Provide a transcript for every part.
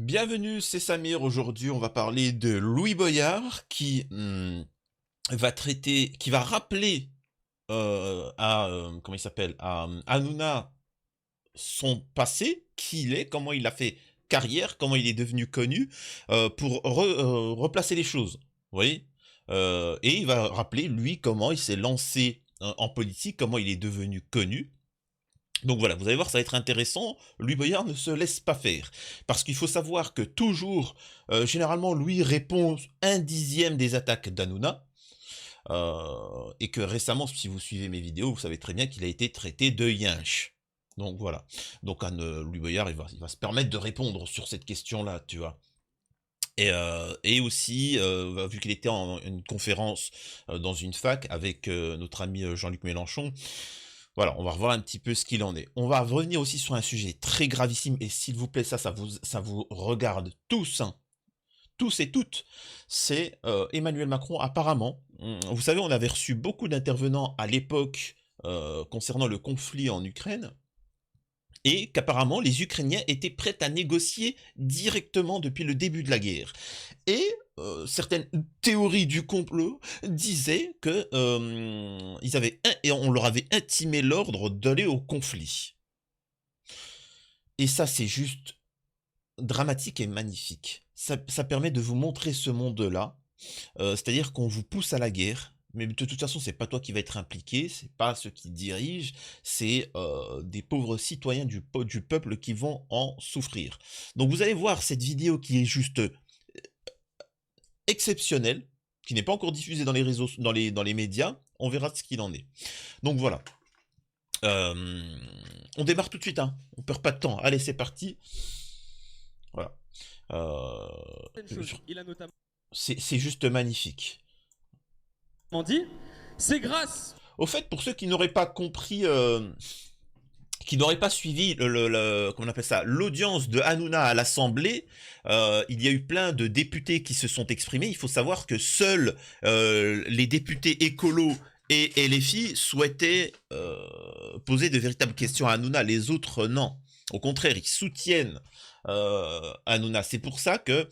Bienvenue, c'est Samir. Aujourd'hui, on va parler de Louis Boyard qui qui va rappeler comment il s'appelle, à Hanouna son passé, qui il est, comment il a fait carrière, comment il est devenu connu, pour replacer les choses. Vous voyez. Et il va rappeler lui comment il s'est lancé en politique, comment il est devenu connu. Donc voilà, vous allez voir, ça va être intéressant. Louis Boyard ne se laisse pas faire. Parce qu'il faut savoir que toujours, généralement, lui répond un dixième des attaques d'Hanouna. Et que récemment, si vous suivez mes vidéos, vous savez très bien qu'il a été traité de yinche. Donc voilà. Donc Louis Boyard, il va se permettre de répondre sur cette question-là, tu vois. Et aussi, vu qu'il était en une conférence dans une fac avec notre ami Jean-Luc Mélenchon, voilà, on va revoir un petit peu ce qu'il en est. On va revenir aussi sur un sujet très gravissime, et s'il vous plaît, ça vous regarde tous, hein, tous et toutes. C'est Emmanuel Macron, apparemment. Vous savez, on avait reçu beaucoup d'intervenants à l'époque concernant le conflit en Ukraine, et qu'apparemment les Ukrainiens étaient prêts à négocier directement depuis le début de la guerre. Et certaines théories du complot disaient que et on leur avait intimé l'ordre d'aller au conflit. Et ça, c'est juste dramatique et magnifique. Ça permet de vous montrer ce monde-là, c'est-à-dire qu'on vous pousse à la guerre, mais de toute façon, c'est pas toi qui va être impliqué, c'est pas ceux qui dirigent, c'est des pauvres citoyens du peuple qui vont en souffrir. Donc vous allez voir cette vidéo qui est juste exceptionnelle, qui n'est pas encore diffusée dans les réseaux, dans les médias. On verra ce qu'il en est. Donc voilà. On démarre tout de suite, hein. On perd pas de temps. Allez, c'est parti. Voilà. Il a notamment C'est juste magnifique. dit, c'est grâce. Au fait, pour ceux qui n'auraient pas compris, qui n'auraient pas suivi comment on appelle ça, l'audience de Hanouna à l'Assemblée, il y a eu plein de députés qui se sont exprimés. Il faut savoir que seuls les députés écolos et LFI souhaitaient poser de véritables questions à Hanouna. Les autres, non. Au contraire, ils soutiennent Hanouna. C'est pour ça que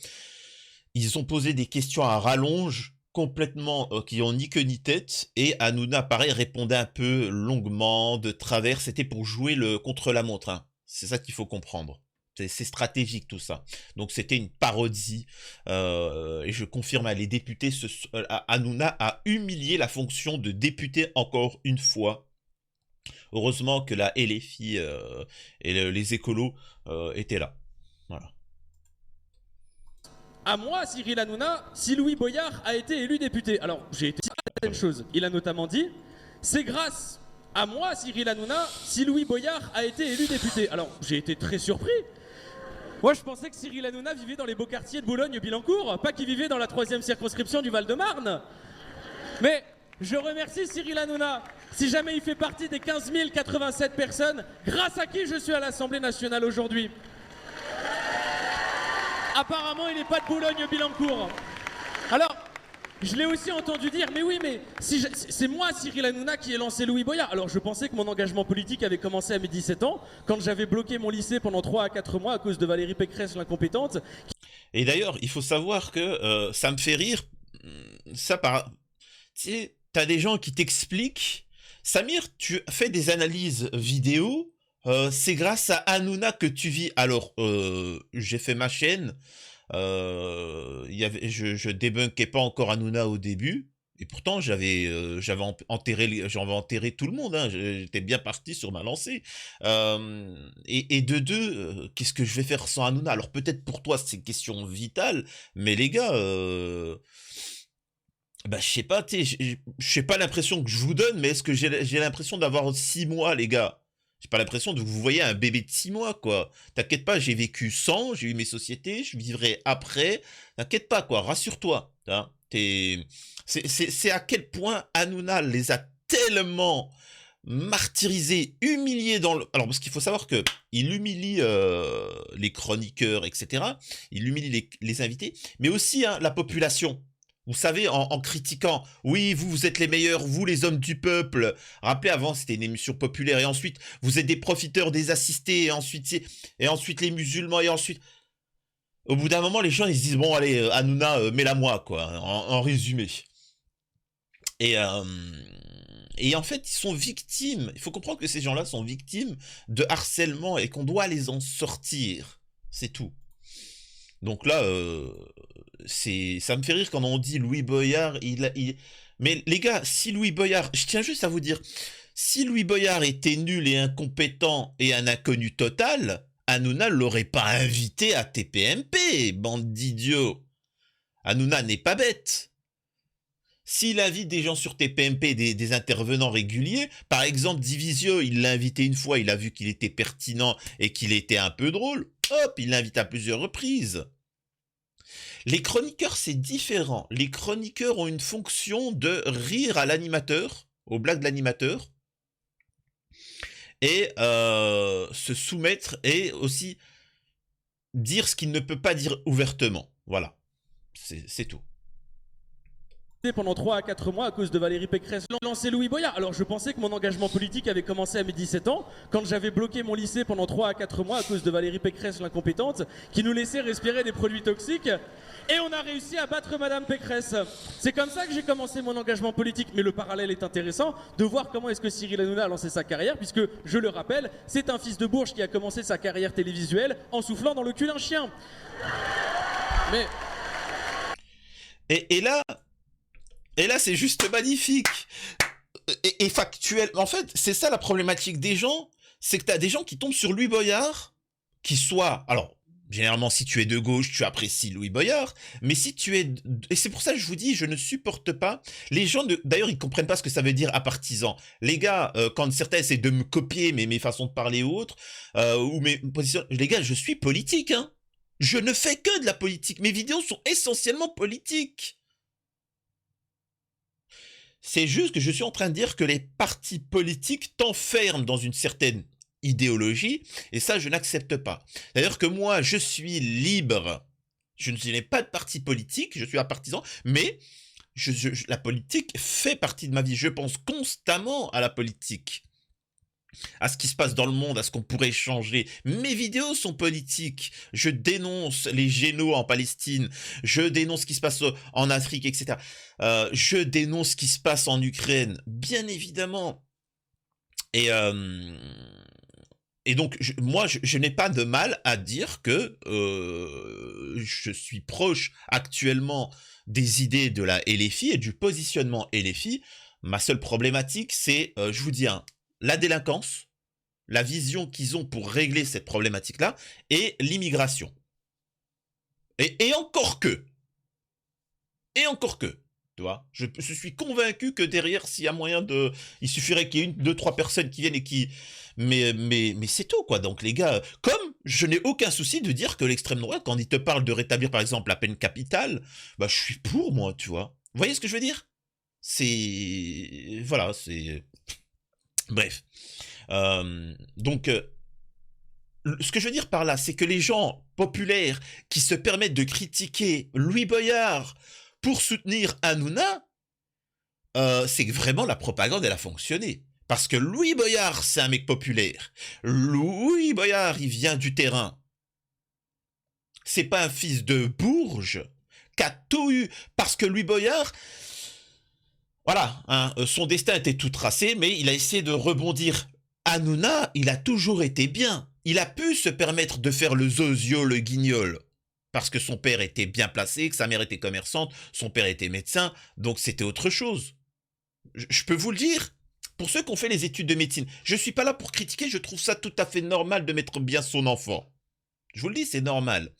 ils ont posé des questions à rallonge complètement qui ont ni queue ni tête, et Hanouna, pareil, répondait un peu longuement, de travers. C'était pour jouer le contre-la-montre, hein. C'est ça qu'il faut comprendre. C'est stratégique tout ça. Donc c'était une parodie, et je confirme, hein, les députés, Hanouna a humilié la fonction de député encore une fois. Heureusement que la LFI et les écolos étaient là. Voilà. À moi, Cyril Hanouna, si Louis Boyard a été élu député. Alors, j'ai été certaines choses. Il a notamment dit, c'est grâce à moi, Cyril Hanouna, si Louis Boyard a été élu député. Alors, j'ai été très surpris. Moi, je pensais que Cyril Hanouna vivait dans les beaux quartiers de Boulogne-Billancourt, pas qu'il vivait dans la 3e circonscription du Val-de-Marne. Mais je remercie Cyril Hanouna. Si jamais il fait partie des 15 087 personnes, grâce à qui je suis à l'Assemblée nationale aujourd'hui. Apparemment, il n'est pas de Boulogne-Billancourt. Alors, je l'ai aussi entendu dire, mais oui, mais si c'est moi, Cyril Hanouna, qui ai lancé Louis Boyard. Alors, je pensais que mon engagement politique avait commencé à mes 17 ans, quand j'avais bloqué mon lycée pendant 3 à 4 mois à cause de Valérie Pécresse, l'incompétente. Et d'ailleurs, il faut savoir que ça me fait rire, ça par... Tu sais, t'as des gens qui t'expliquent, Samir, tu fais des analyses vidéo, c'est grâce à Hanouna que tu vis. Alors, j'ai fait ma chaîne, je débunkais pas encore Hanouna au début, et pourtant j'avais enterré tout le monde, hein. J'étais bien parti sur ma lancée. Et de deux, qu'est-ce que je vais faire sans Hanouna? Alors peut-être pour toi c'est une question vitale, mais les gars, bah, je sais pas, je sais pas l'impression que je vous donne, mais est-ce que j'ai l'impression d'avoir 6 mois, les gars? J'ai pas l'impression de vous voyez un bébé de 6 mois, quoi. T'inquiète pas, j'ai vécu sans, j'ai eu mes sociétés, je vivrai après. T'inquiète pas, quoi, rassure-toi, hein. C'est à quel point Hanouna les a tellement martyrisés, humiliés dans le... Alors, parce qu'il faut savoir que il humilie les chroniqueurs, etc. Il humilie les invités, mais aussi, hein, la population. Vous savez, en critiquant, oui, vous êtes les meilleurs, vous les hommes du peuple. Rappelez, avant, c'était une émission populaire, et ensuite, vous êtes des profiteurs des assistés, et ensuite les musulmans, et ensuite... au bout d'un moment, les gens, ils se disent, bon, allez, Hanouna, mets-la moi, quoi, en résumé. Et, euh, et en fait, ils sont victimes. Il faut comprendre que ces gens-là sont victimes de harcèlement et qu'on doit les en sortir. C'est tout. Donc là, ça me fait rire quand on dit Louis Boyard, Mais les gars, si Louis Boyard, je tiens juste à vous dire, si Louis Boyard était nul et incompétent et un inconnu total, Hanouna l'aurait pas invité à TPMP, bande d'idiots. Hanouna n'est pas bête. S'il invite des gens sur TPMP, des intervenants réguliers, par exemple Divisio, il l'a invité une fois, il a vu qu'il était pertinent et qu'il était un peu drôle, hop, il l'invite à plusieurs reprises. Les chroniqueurs, c'est différent. Les chroniqueurs ont une fonction de rire à l'animateur, aux blagues de l'animateur, et se soumettre et aussi dire ce qu'il ne peut pas dire ouvertement. Voilà, c'est tout. Pendant 3 à 4 mois à cause de Valérie Pécresse lancer Louis Boyard. Alors je pensais que mon engagement politique avait commencé à mes 17 ans quand j'avais bloqué mon lycée pendant 3 à 4 mois à cause de Valérie Pécresse l'incompétente qui nous laissait respirer des produits toxiques et on a réussi à battre Madame Pécresse. C'est comme ça que j'ai commencé mon engagement politique, mais le parallèle est intéressant de voir comment est-ce que Cyril Hanouna a lancé sa carrière puisque, je le rappelle, c'est un fils de Bourges qui a commencé sa carrière télévisuelle en soufflant dans le cul d'un chien. Mais... Et là, c'est juste magnifique. Et factuel. En fait, c'est ça la problématique des gens. C'est que t'as des gens qui tombent sur Louis Boyard, qui soit... Alors, généralement, si tu es de gauche, tu apprécies Louis Boyard. Mais si tu es... Et c'est pour ça que je vous dis, je ne supporte pas... Les gens, d'ailleurs, ils comprennent pas ce que ça veut dire apartisan. Les gars, quand certains essaient de me copier mes façons de parler ou autres, ou mes positions... Les gars, je suis politique, hein. Je ne fais que de la politique. Mes vidéos sont essentiellement politiques. C'est juste que je suis en train de dire que les partis politiques t'enferment dans une certaine idéologie, et ça, je n'accepte pas. D'ailleurs que moi, je suis libre. Je n'ai pas de parti politique, je suis un partisan, mais la politique fait partie de ma vie. Je pense constamment à la politique, à ce qui se passe dans le monde, à ce qu'on pourrait changer. Mes vidéos sont politiques. Je dénonce les génos en Palestine. Je dénonce ce qui se passe en Afrique, etc. Je dénonce ce qui se passe en Ukraine, bien évidemment. Et donc, moi, je n'ai pas de mal à dire que je suis proche actuellement des idées de la LFI et du positionnement LFI. Ma seule problématique, c'est, je vous dis, la délinquance, la vision qu'ils ont pour régler cette problématique-là, et l'immigration. Et encore que, tu vois, je suis convaincu que derrière, s'il y a moyen de... Il suffirait qu'il y ait 1, 2, 3 personnes qui viennent et qui... Mais c'est tout, quoi. Donc, les gars, comme je n'ai aucun souci de dire que l'extrême droite, quand il te parle de rétablir, par exemple, la peine capitale, bah, je suis pour, moi, tu vois. Vous voyez ce que je veux dire? C'est... Voilà, c'est... Bref. Donc, ce que je veux dire par là, c'est que les gens populaires qui se permettent de critiquer Louis Boyard pour soutenir Hanouna, c'est que vraiment la propagande, elle a fonctionné. Parce que Louis Boyard, c'est un mec populaire. Louis Boyard, il vient du terrain. C'est pas un fils de Bourges qui a tout eu. Parce que Louis Boyard... Voilà, hein, son destin était tout tracé, mais il a essayé de rebondir. Hanouna, il a toujours été bien. Il a pu se permettre de faire le zozio, le guignol. Parce que son père était bien placé, que sa mère était commerçante, son père était médecin, donc c'était autre chose. Je peux vous le dire, pour ceux qui ont fait les études de médecine, je ne suis pas là pour critiquer, je trouve ça tout à fait normal de mettre bien son enfant. Je vous le dis, c'est normal.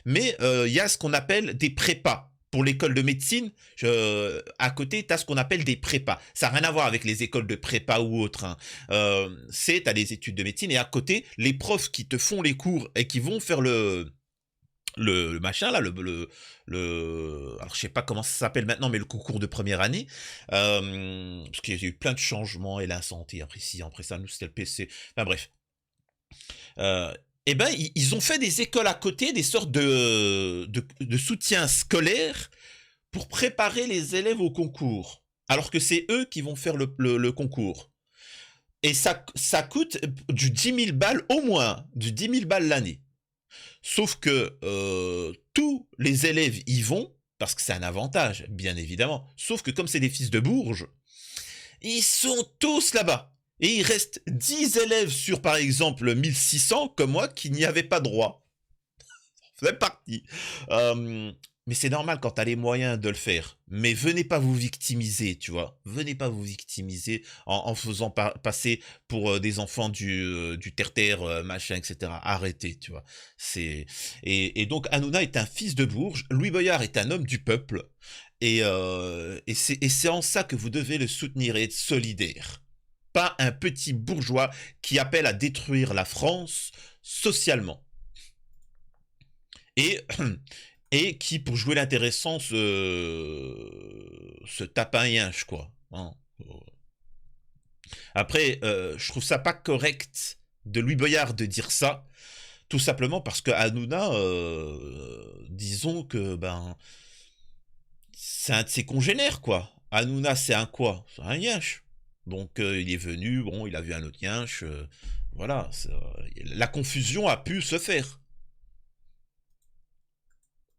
Mais y a ce qu'on appelle des prépas. Pour l'école de médecine, à côté, tu as ce qu'on appelle des prépas. Ça n'a rien à voir avec les écoles de prépa ou autres. Hein. Tu as les études de médecine et à côté, les profs qui te font les cours et qui vont faire le machin là, alors je sais pas comment ça s'appelle maintenant, mais le concours de première année, parce qu'il y a eu plein de changements et la santé après ci, après ça, nous c'était le PC. Enfin bref. Eh ben, ils ont fait des écoles à côté, des sortes de soutien scolaire pour préparer les élèves au concours. Alors que c'est eux qui vont faire le concours. Et ça coûte du 10 000 balles au moins, du 10 000 balles l'année. Sauf que tous les élèves y vont, parce que c'est un avantage, bien évidemment. Sauf que comme c'est des fils de Bourges, ils sont tous là-bas. Et il reste 10 élèves sur, par exemple, 1600, comme moi, qui n'y avaient pas droit. C'est parti. Euh, mais c'est normal quand t'as les moyens de le faire. Mais venez pas vous victimiser, tu vois. Venez pas vous victimiser en faisant passer pour des enfants du terre-terre, machin, etc. Arrêtez, tu vois. Et donc Hanouna est un fils de Bourges. Louis Boyard est un homme du peuple. Et c'est en ça que vous devez le soutenir et être solidaire. Pas un petit bourgeois qui appelle à détruire la France socialement. Et, et qui, pour jouer l'intéressant, se tape un yinche, quoi. Hein. Après, je trouve ça pas correct de Louis Boyard de dire ça, tout simplement parce que Hanouna, disons que ben c'est un de ses congénères, quoi. Hanouna, c'est un quoi? C'est un yinche. Donc il est venu, bon, il a vu un autre yinche, voilà. La confusion a pu se faire.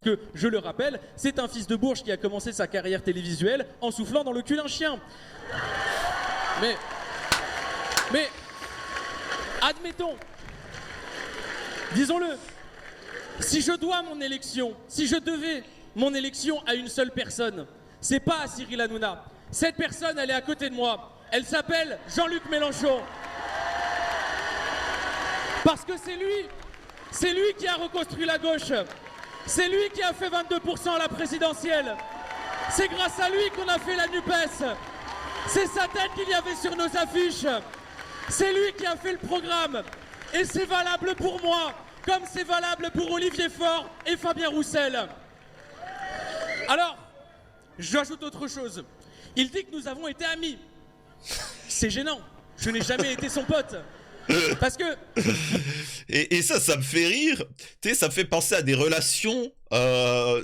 Que, je le rappelle, c'est un fils de Bourges qui a commencé sa carrière télévisuelle en soufflant dans le cul d'un chien. Mais, admettons, disons-le, si je devais mon élection à une seule personne, c'est pas à Cyril Hanouna. Cette personne, elle est à côté de moi. Elle s'appelle Jean-Luc Mélenchon. Parce que c'est lui qui a reconstruit la gauche. C'est lui qui a fait 22% à la présidentielle. C'est grâce à lui qu'on a fait la NUPES. C'est sa tête qu'il y avait sur nos affiches. C'est lui qui a fait le programme. Et c'est valable pour moi, comme c'est valable pour Olivier Faure et Fabien Roussel. Alors, j'ajoute autre chose. Il dit que nous avons été amis. C'est gênant. Je n'ai jamais été son pote. Parce que... Et ça me fait rire. Tu sais, ça me fait penser à des relations.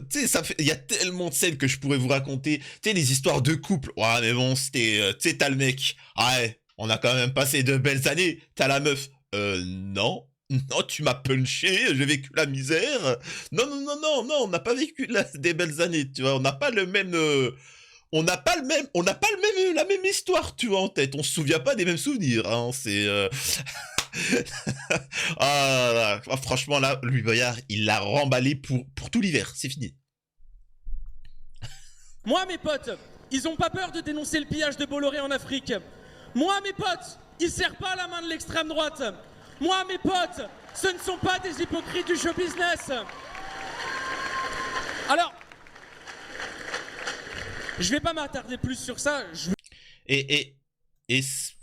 Tu sais, il y a tellement de scènes que je pourrais vous raconter. Tu sais, les histoires de couple. Ouais, mais bon, c'était... tu sais, t'as le mec. Ouais, on a quand même passé de belles années. T'as la meuf. Non. Non, tu m'as punché, j'ai vécu la misère. Non, non, non, non, non, on n'a pas vécu des belles années, tu vois. On n'a pas le même... la même histoire, tu vois, en tête. On se souvient pas des mêmes souvenirs, hein. C'est... ah, franchement, là, Louis Boyard, il l'a remballé pour tout l'hiver. C'est fini. Moi, mes potes, ils ont pas peur de dénoncer le pillage de Bolloré en Afrique. Moi, mes potes, ils serrent pas la main de l'extrême droite. Moi, mes potes, ce ne sont pas des hypocrites du show business. Alors, je vais pas m'attarder plus sur ça. Et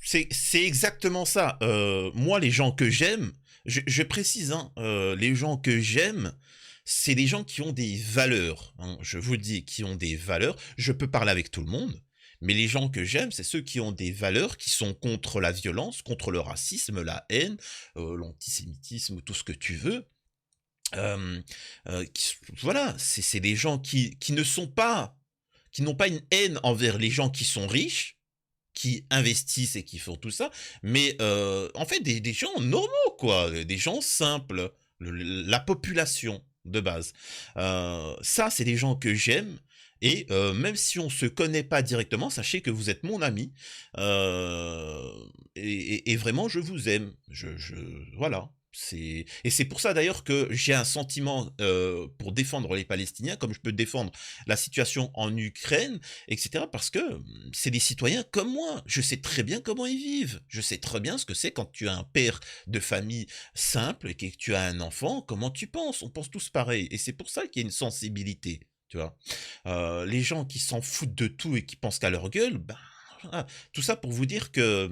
c'est exactement ça. Moi, les gens que j'aime, je précise, hein, les gens que j'aime, c'est des gens qui ont des valeurs. Hein, je vous dis, qui ont des valeurs. Je peux parler avec tout le monde, mais les gens que j'aime, c'est ceux qui ont des valeurs, qui sont contre la violence, contre le racisme, la haine, l'antisémitisme, tout ce que tu veux. Voilà, c'est des gens qui ne sont pas, qui n'ont pas une haine envers les gens qui sont riches, qui investissent et qui font tout ça, mais en fait des gens normaux, quoi, des gens simples, la population de base. Ça, c'est des gens que j'aime. Et même si on se connaît pas directement, sachez que vous êtes mon ami. Et vraiment, je vous aime. Voilà. Et c'est pour ça d'ailleurs que j'ai un sentiment pour défendre les Palestiniens, comme je peux défendre la situation en Ukraine, etc. Parce que c'est des citoyens comme moi. Je sais très bien comment ils vivent. Je sais très bien ce que c'est quand tu as un père de famille simple et que tu as un enfant. Comment tu penses? On pense tous pareil. Et c'est pour ça qu'il y a une sensibilité. Tu vois, les gens qui s'en foutent de tout et qui pensent qu'à leur gueule, ben, voilà. Tout ça pour vous dire que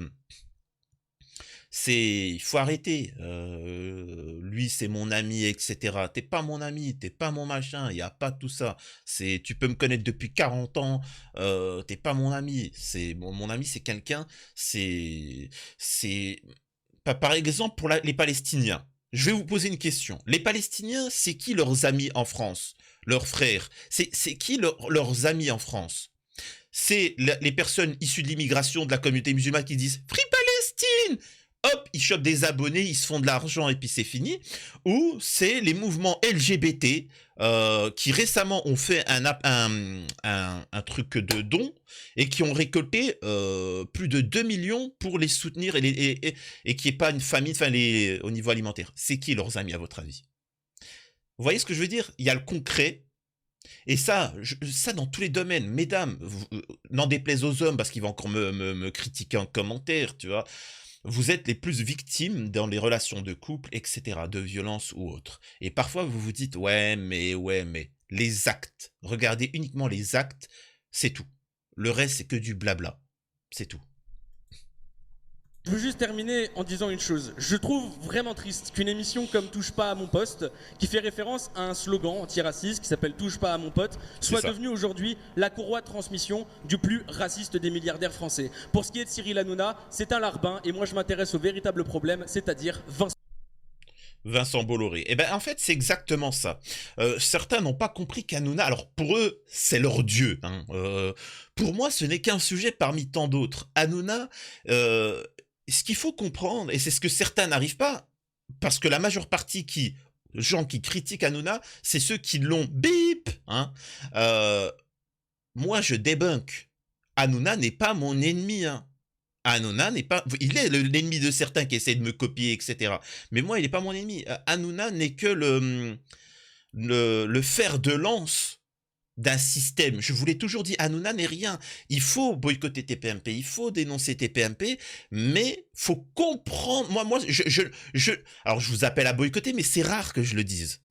il faut arrêter. Lui, c'est mon ami, etc. T'es pas mon ami, t'es pas mon machin. Il y a pas tout ça. Tu peux me connaître depuis 40 ans. T'es pas mon ami. Mon ami, c'est quelqu'un. C'est par exemple pour les Palestiniens. Je vais vous poser une question. Les Palestiniens, c'est qui leurs amis en France? Leurs frères? C'est qui leurs amis en France? C'est les personnes issues de l'immigration de la communauté musulmane qui disent Free Palestine! hop, ils chopent des abonnés, ils se font de l'argent et puis c'est fini. Ou c'est les mouvements LGBT qui récemment ont fait un truc de don et qui ont récolté plus de 2 millions pour les soutenir et qui est pas une famine enfin, au niveau alimentaire. C'est qui leurs amis à votre avis? Vous voyez ce que je veux dire? Il y a le concret. Et ça, ça dans tous les domaines, mesdames, n'en déplaise aux hommes parce qu'ils vont encore me critiquer en commentaire, tu vois. Vous êtes les plus victimes dans les relations de couple, etc., de violence ou autre. Et parfois, vous vous dites, ouais, mais, les actes, regardez uniquement les actes, c'est tout. Le reste, c'est que du blabla. C'est tout. Je veux juste terminer en disant une chose. Je trouve vraiment triste qu'une émission comme Touche pas à mon poste, qui fait référence à un slogan antiraciste qui s'appelle Touche pas à mon pote, soit devenue aujourd'hui la courroie de transmission du plus raciste des milliardaires français. Pour ce qui est de Cyril Hanouna, c'est un larbin et moi je m'intéresse au véritable problème, c'est-à-dire Vincent Bolloré. Eh ben, en fait, c'est exactement ça. Certains n'ont pas compris qu'Hanouna, alors pour eux, c'est leur dieu. Hein. Pour moi, ce n'est qu'un sujet parmi tant d'autres. Hanouna, ce qu'il faut comprendre, et c'est ce que certains n'arrivent pas, parce que la majeure partie gens qui critiquent Hanouna, c'est ceux qui l'ont bip. Hein. Moi, je débunk. Hanouna n'est pas mon ennemi. Hein. Hanouna n'est pas... Il est l'ennemi de certains qui essaient de me copier, etc. Mais moi, il n'est pas mon ennemi. Hanouna n'est que le fer de lance d'un système. Je vous l'ai toujours dit, Hanouna n'est rien. Il faut boycotter TPMP, il faut dénoncer TPMP, mais faut comprendre... Alors, je vous appelle à boycotter, mais c'est rare que je le dise.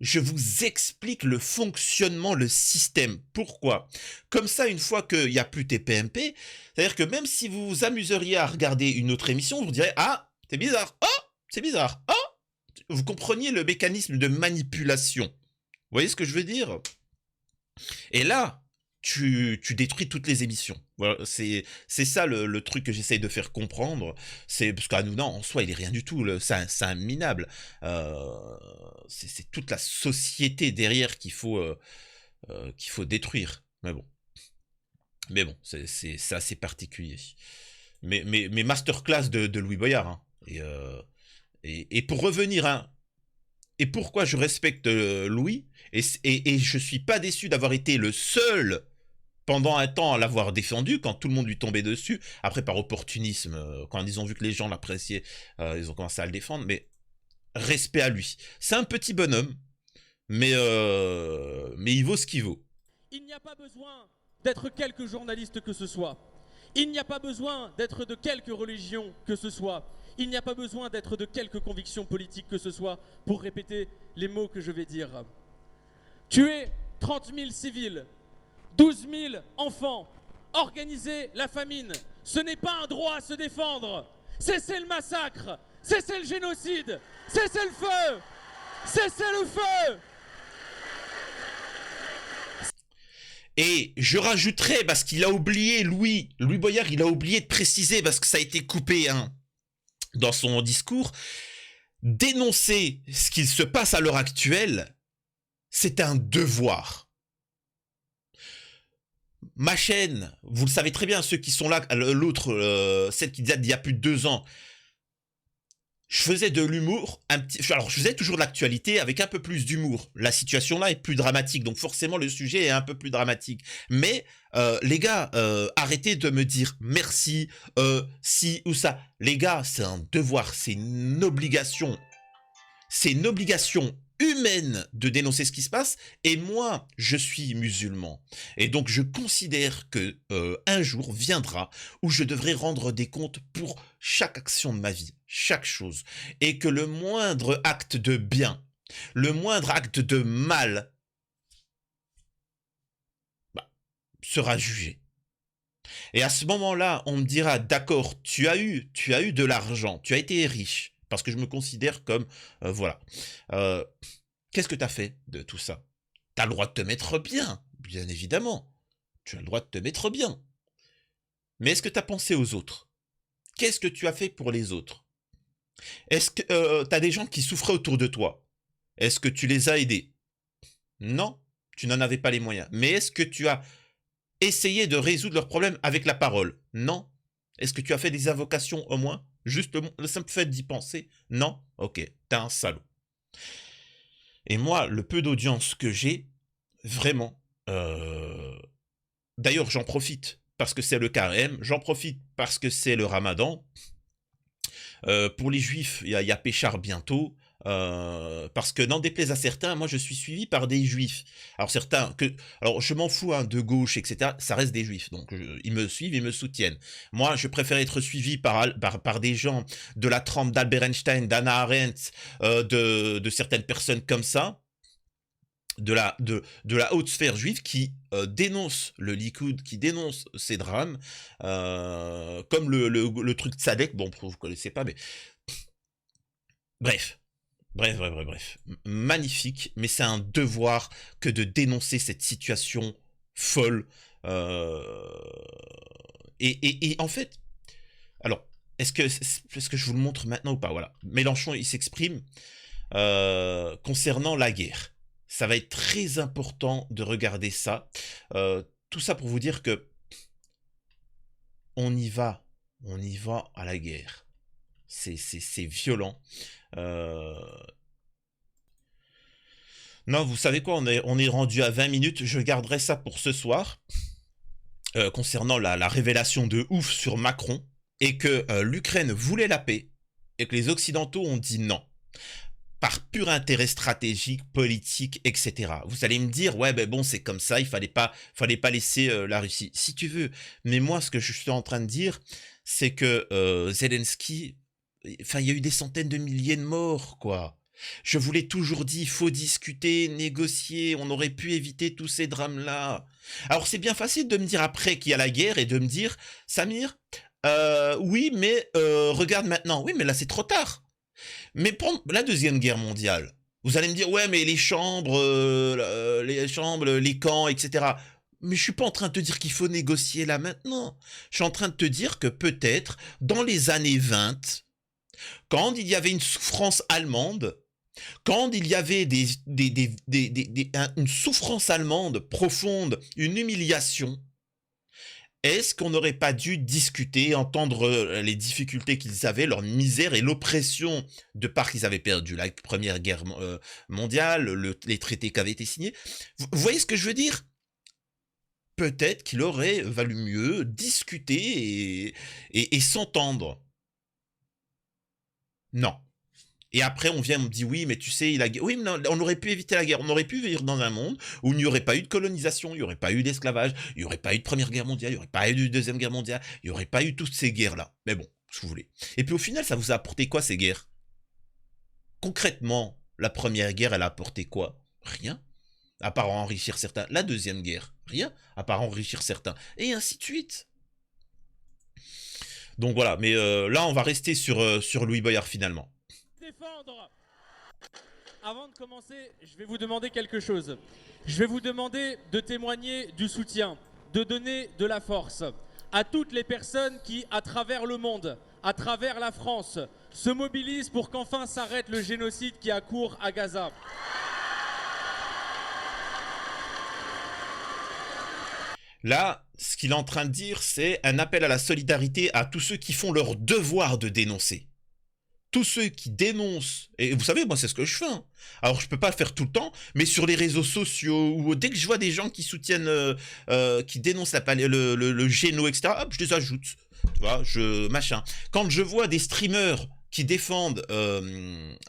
Je vous explique le fonctionnement, le système. Pourquoi? Comme ça, une fois qu'il n'y a plus TPMP, c'est-à-dire que même si vous vous amuseriez à regarder une autre émission, vous direz « Ah, c'est bizarre. Ah, c'est bizarre. Ah !» Vous compreniez le mécanisme de manipulation. Vous voyez ce que je veux dire? Et là, tu détruis toutes les émissions. Voilà, c'est ça le truc que j'essaye de faire comprendre. C'est parce qu'Hanouna, en soi, il est rien du tout. C'est un minable. C'est toute la société derrière qu'il faut détruire. Mais bon, c'est assez particulier. Mais masterclass de Louis Boyard. Hein. Et pour revenir, hein, et pourquoi je respecte Louis, et je suis pas déçu d'avoir été le seul pendant un temps à l'avoir défendu, quand tout le monde lui tombait dessus, après par opportunisme, quand ils ont vu que les gens l'appréciaient, ils ont commencé à le défendre, mais respect à lui. C'est un petit bonhomme, mais il vaut ce qu'il vaut. Il n'y a pas besoin d'être quelque journaliste que ce soit. Il n'y a pas besoin d'être de quelque religion que ce soit. Il n'y a pas besoin d'être de quelque conviction politique que ce soit pour répéter les mots que je vais dire. Tuer 30 000 civils, 12 000 enfants, organiser la famine, ce n'est pas un droit à se défendre. Cessez le massacre, cessez le génocide, cessez le feu, cessez le feu. Et je rajouterais, parce qu'il a oublié, Louis Boyard, il a oublié de préciser, parce que ça a été coupé hein, dans son discours, dénoncer ce qu'il se passe à l'heure actuelle, c'est un devoir. Ma chaîne, vous le savez très bien, ceux qui sont là, l'autre, celle qui date d'il y a plus de 2 ans, je faisais de l'humour, alors je faisais toujours de l'actualité avec un peu plus d'humour. La situation là est plus dramatique, donc forcément le sujet est un peu plus dramatique. Mais les gars, arrêtez de me dire merci, si ou ça. Les gars, c'est un devoir, c'est une obligation. C'est une obligation humaine de dénoncer ce qui se passe, et moi, je suis musulman. Et donc, je considère que un jour viendra où je devrai rendre des comptes pour chaque action de ma vie, chaque chose, et que le moindre acte de bien, le moindre acte de mal, sera jugé. Et à ce moment-là, on me dira, d'accord, tu as eu de l'argent, tu as été riche, parce que je me considère comme, voilà. Qu'est-ce que tu as fait de tout ça? Tu as le droit de te mettre bien, bien évidemment. Tu as le droit de te mettre bien. Mais est-ce que tu as pensé aux autres? Qu'est-ce que tu as fait pour les autres? Est-ce que tu as des gens qui souffraient autour de toi? Est-ce que tu les as aidés? Non, tu n'en avais pas les moyens. Mais est-ce que tu as essayé de résoudre leurs problèmes avec la parole? Non. Est-ce que tu as fait des invocations au moins? Juste le simple fait d'y penser, non, ok, t'es un salaud. Et moi, le peu d'audience que j'ai, vraiment, d'ailleurs, j'en profite parce que c'est le carême, j'en profite parce que c'est le ramadan. Pour les juifs, il y a Péchar bientôt. Parce que n'en déplaise à certains, moi je suis suivi par des juifs. Alors certains, alors je m'en fous hein, de gauche, etc. Ça reste des juifs, donc ils me suivent, ils me soutiennent. Moi, je préfère être suivi par des gens de la trempe d'Albert Einstein, d'Hannah Arendt, de certaines personnes comme ça, de la haute sphère juive qui dénonce le Likoud, qui dénonce ces drames, comme le truc de Sadek, bon, vous connaissez pas, mais bref. Bref. Magnifique, mais c'est un devoir que de dénoncer cette situation folle. Et en fait, alors, est-ce que je vous le montre maintenant ou pas? Voilà. Mélenchon, il s'exprime concernant la guerre. Ça va être très important de regarder ça. Tout ça pour vous dire que on y va à la guerre. C'est violent. Non, vous savez quoi, on est rendu à 20 minutes, je garderai ça pour ce soir, concernant la révélation de ouf sur Macron, et que l'Ukraine voulait la paix, et que les Occidentaux ont dit non, par pur intérêt stratégique, politique, etc. Vous allez me dire, ouais, ben bon, c'est comme ça, il fallait pas laisser la Russie, si tu veux. Mais moi, ce que je suis en train de dire, c'est que Zelensky, enfin, il y a eu des centaines de milliers de morts, quoi. Je vous l'ai toujours dit, il faut discuter, négocier, on aurait pu éviter tous ces drames-là. Alors c'est bien facile de me dire après qu'il y a la guerre et de me dire, Samir, oui, mais regarde maintenant. Oui, mais là c'est trop tard. Mais pour la Deuxième Guerre mondiale, vous allez me dire, ouais, mais les chambres, les camps, etc. Mais je suis pas en train de te dire qu'il faut négocier là maintenant. Je suis en train de te dire que peut-être, dans les années 20, quand il y avait une souffrance allemande, quand il y avait une souffrance allemande profonde, une humiliation, est-ce qu'on n'aurait pas dû discuter, entendre les difficultés qu'ils avaient, leur misère et l'oppression de par qu'ils avaient perdu la Première Guerre mondiale, les traités qui avaient été signés? Vous voyez ce que je veux dire? Peut-être qu'il aurait valu mieux discuter et s'entendre. Non. Et après, on vient, on me dit, oui, mais tu sais, oui, mais non, on aurait pu éviter la guerre. On aurait pu vivre dans un monde où il n'y aurait pas eu de colonisation, il n'y aurait pas eu d'esclavage, il n'y aurait pas eu de Première Guerre mondiale, il n'y aurait pas eu de Deuxième Guerre mondiale, il n'y aurait pas eu toutes ces guerres-là. Mais bon, ce que vous voulez. Et puis au final, ça vous a apporté quoi, ces guerres? Concrètement, la Première Guerre, elle a apporté quoi? Rien. À part enrichir certains. La Deuxième Guerre, rien. À part enrichir certains. Et ainsi de suite. Donc voilà, mais là, on va rester sur Louis Boyard finalement. Défendre. Avant de commencer, je vais vous demander quelque chose. Je vais vous demander de témoigner du soutien, de donner de la force à toutes les personnes qui, à travers le monde, à travers la France, se mobilisent pour qu'enfin s'arrête le génocide qui a cours à Gaza. Là, ce qu'il est en train de dire, c'est un appel à la solidarité à tous ceux qui font leur devoir de dénoncer. Tous ceux qui dénoncent, et vous savez, moi c'est ce que je fais, hein. Alors je peux pas le faire tout le temps, mais sur les réseaux sociaux, ou dès que je vois des gens qui soutiennent, qui dénoncent le géno, etc., hop, je les ajoute, tu vois, machin. Quand je vois des streamers qui défendent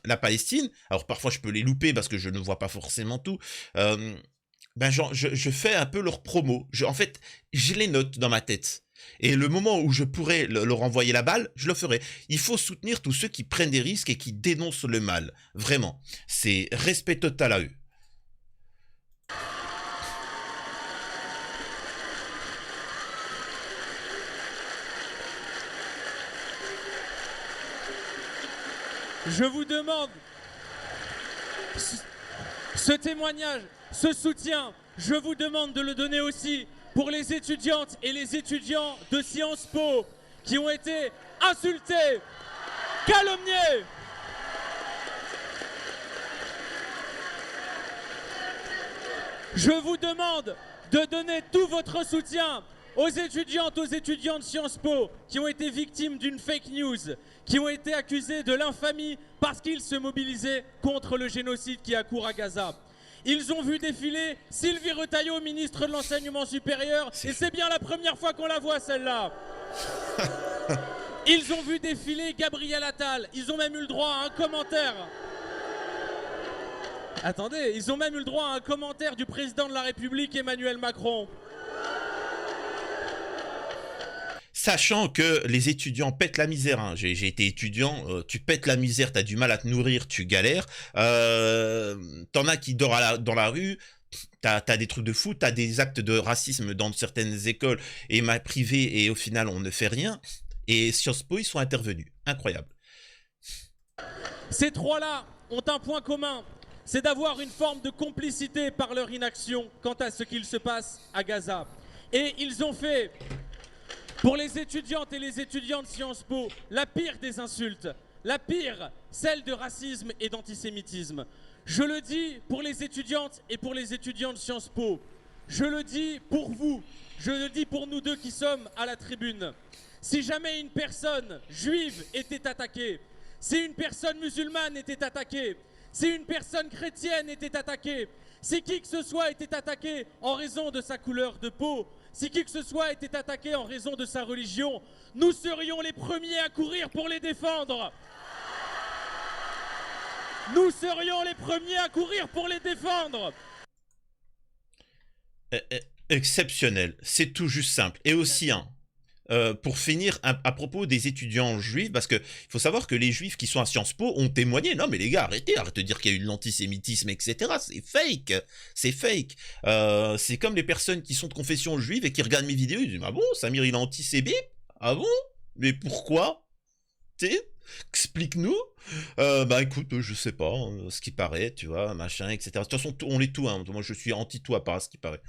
la Palestine, alors parfois je peux les louper parce que je ne vois pas forcément tout, ben je fais un peu leur promo, en fait, je les note dans ma tête. Et le moment où je pourrais leur envoyer la balle, je le ferai. Il faut soutenir tous ceux qui prennent des risques et qui dénoncent le mal. Vraiment. C'est respect total à eux. Je vous demande ce témoignage, ce soutien, je vous demande de le donner aussi pour les étudiantes et les étudiants de Sciences Po qui ont été insultés, calomniés. Je vous demande de donner tout votre soutien aux étudiantes, aux étudiants de Sciences Po qui ont été victimes d'une fake news, qui ont été accusés de l'infamie parce qu'ils se mobilisaient contre le génocide qui a cours à Gaza. Ils ont vu défiler Sylvie Retailleau, ministre de l'Enseignement supérieur, et c'est bien la première fois qu'on la voit celle-là. Ils ont vu défiler Gabriel Attal, ils ont même eu le droit à un commentaire. Attendez, ils ont même eu le droit à un commentaire du président de la République, Emmanuel Macron. Sachant que les étudiants pètent la misère, hein. J'ai été étudiant, tu pètes la misère, t'as du mal à te nourrir, tu galères. T'en as qui dorment dans la rue, t'as des trucs de fou, t'as des actes de racisme dans certaines écoles et privées, et au final on ne fait rien. Et Sciences Po, ils sont intervenus. Incroyable. Ces trois-là ont un point commun, c'est d'avoir une forme de complicité par leur inaction quant à ce qu'il se passe à Gaza. Et ils ont fait, pour les étudiantes et les étudiants de Sciences Po, la pire des insultes, la pire, celle de racisme et d'antisémitisme. Je le dis pour les étudiantes et pour les étudiants de Sciences Po. Je le dis pour vous, je le dis pour nous deux qui sommes à la tribune. Si jamais une personne juive était attaquée, si une personne musulmane était attaquée, si une personne chrétienne était attaquée, si qui que ce soit était attaqué en raison de sa couleur de peau, si qui que ce soit était attaqué en raison de sa religion, nous serions les premiers à courir pour les défendre. Nous serions les premiers à courir pour les défendre. Exceptionnel, c'est tout juste simple. Et aussi, hein, pour finir, à propos des étudiants juifs, parce qu'il faut savoir que les juifs qui sont à Sciences Po ont témoigné. Non mais les gars, arrêtez de dire qu'il y a eu de l'antisémitisme, etc. C'est fake. C'est fake. C'est comme les personnes qui sont de confession juive et qui regardent mes vidéos, ils disent « Ah bon, Samir il est antisémite? Ah bon? Mais pourquoi? Explique-nous. » Bah écoute, je sais pas, hein, ce qui paraît, tu vois, machin, etc. De toute façon, on est tout, hein. Moi je suis anti-tout à part à ce qui paraît.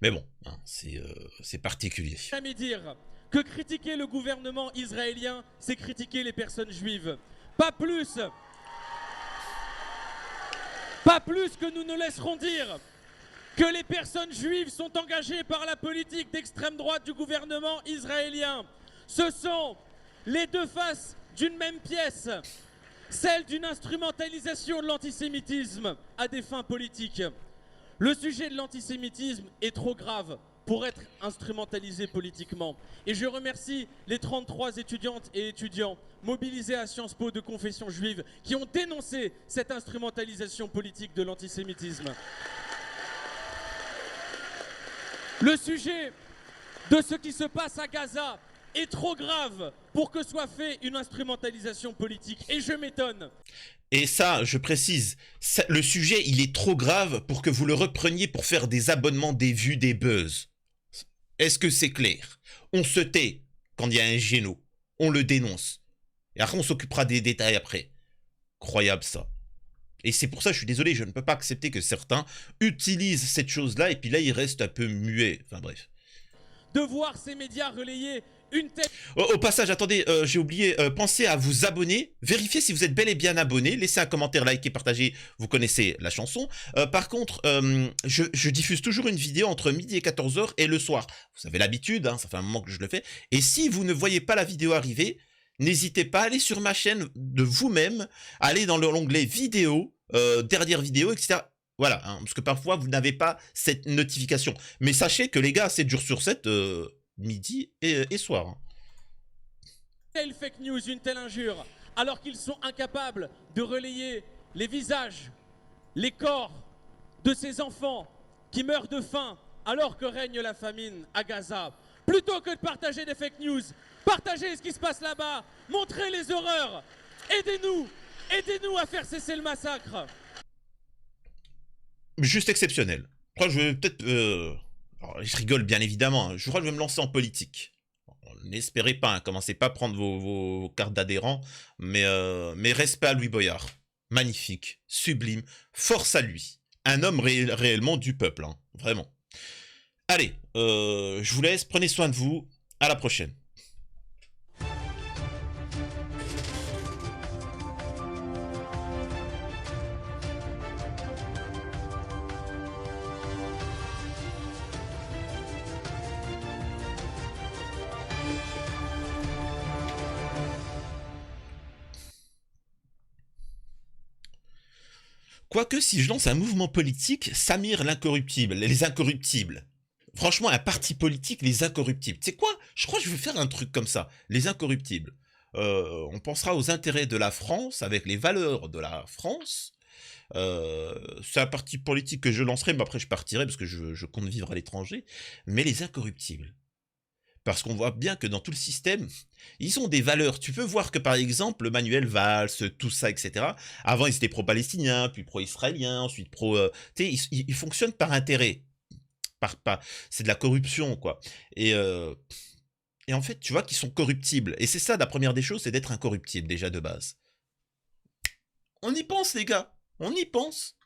Mais bon, hein, c'est particulier. Jamais dire que critiquer le gouvernement israélien, c'est critiquer les personnes juives. Pas plus. Pas plus que nous ne laisserons dire que les personnes juives sont engagées par la politique d'extrême droite du gouvernement israélien. Ce sont les deux faces d'une même pièce, celle d'une instrumentalisation de l'antisémitisme à des fins politiques. Le sujet de l'antisémitisme est trop grave pour être instrumentalisé politiquement. Et je remercie les 33 étudiantes et étudiants mobilisés à Sciences Po de confession juive qui ont dénoncé cette instrumentalisation politique de l'antisémitisme. Le sujet de ce qui se passe à Gaza est trop grave pour que soit fait une instrumentalisation politique. Et je m'étonne. Et ça, je précise, le sujet, il est trop grave pour que vous le repreniez pour faire des abonnements, des vues, des buzz. Est-ce que c'est clair? On se tait quand il y a un géno. On le dénonce. Et après, on s'occupera des détails après. Incroyable, ça. Et c'est pour ça, je suis désolé, je ne peux pas accepter que certains utilisent cette chose-là et puis là, ils restent un peu muets. Enfin, bref. De voir ces médias relayer une telle... Au passage, attendez, j'ai oublié, pensez à vous abonner, vérifiez si vous êtes bel et bien abonné, laissez un commentaire, likez, partagez, vous connaissez la chanson. Par contre, je diffuse toujours une vidéo entre midi et 14h et le soir. Vous avez l'habitude, hein, ça fait un moment que je le fais. Et si vous ne voyez pas la vidéo arriver, n'hésitez pas à aller sur ma chaîne de vous-même, aller dans l'onglet vidéo, dernière vidéo, etc. Voilà, hein, parce que parfois, vous n'avez pas cette notification. Mais sachez que les gars, 7 jours sur 7... midi et soir. Hein. Telle fake news, une telle injure, alors qu'ils sont incapables de relayer les visages, les corps de ces enfants qui meurent de faim alors que règne la famine à Gaza. Plutôt que de partager des fake news, partagez ce qui se passe là-bas, montrez les horreurs, aidez-nous à faire cesser le massacre. Juste exceptionnel. Je crois que je vais peut-être... Alors, je rigole bien évidemment, hein. Je crois que je vais me lancer en politique. N'espérez pas, hein, commencez pas à prendre vos cartes d'adhérents, mais respect à Louis Boyard. Magnifique, sublime, force à lui. Un homme réellement du peuple, hein, vraiment. Allez, je vous laisse, prenez soin de vous, à la prochaine. Quoique, si je lance un mouvement politique, Samir l'incorruptible, les incorruptibles. Franchement, un parti politique, les incorruptibles. Tu sais quoi? Je crois que je vais faire un truc comme ça, les incorruptibles. On pensera aux intérêts de la France, avec les valeurs de la France. C'est un parti politique que je lancerai, mais après je partirai parce que je compte vivre à l'étranger. Mais les incorruptibles. Parce qu'on voit bien que dans tout le système, ils ont des valeurs. Tu peux voir que par exemple, Manuel Valls, tout ça, etc. Avant, ils étaient pro-palestiniens, puis pro-israéliens, ensuite pro. Tu sais, ils fonctionnent par intérêt. C'est de la corruption, quoi. Et, euh, et en fait, tu vois qu'ils sont corruptibles. Et c'est ça, la première des choses, c'est d'être incorruptible, déjà de base. On y pense, les gars. On y pense.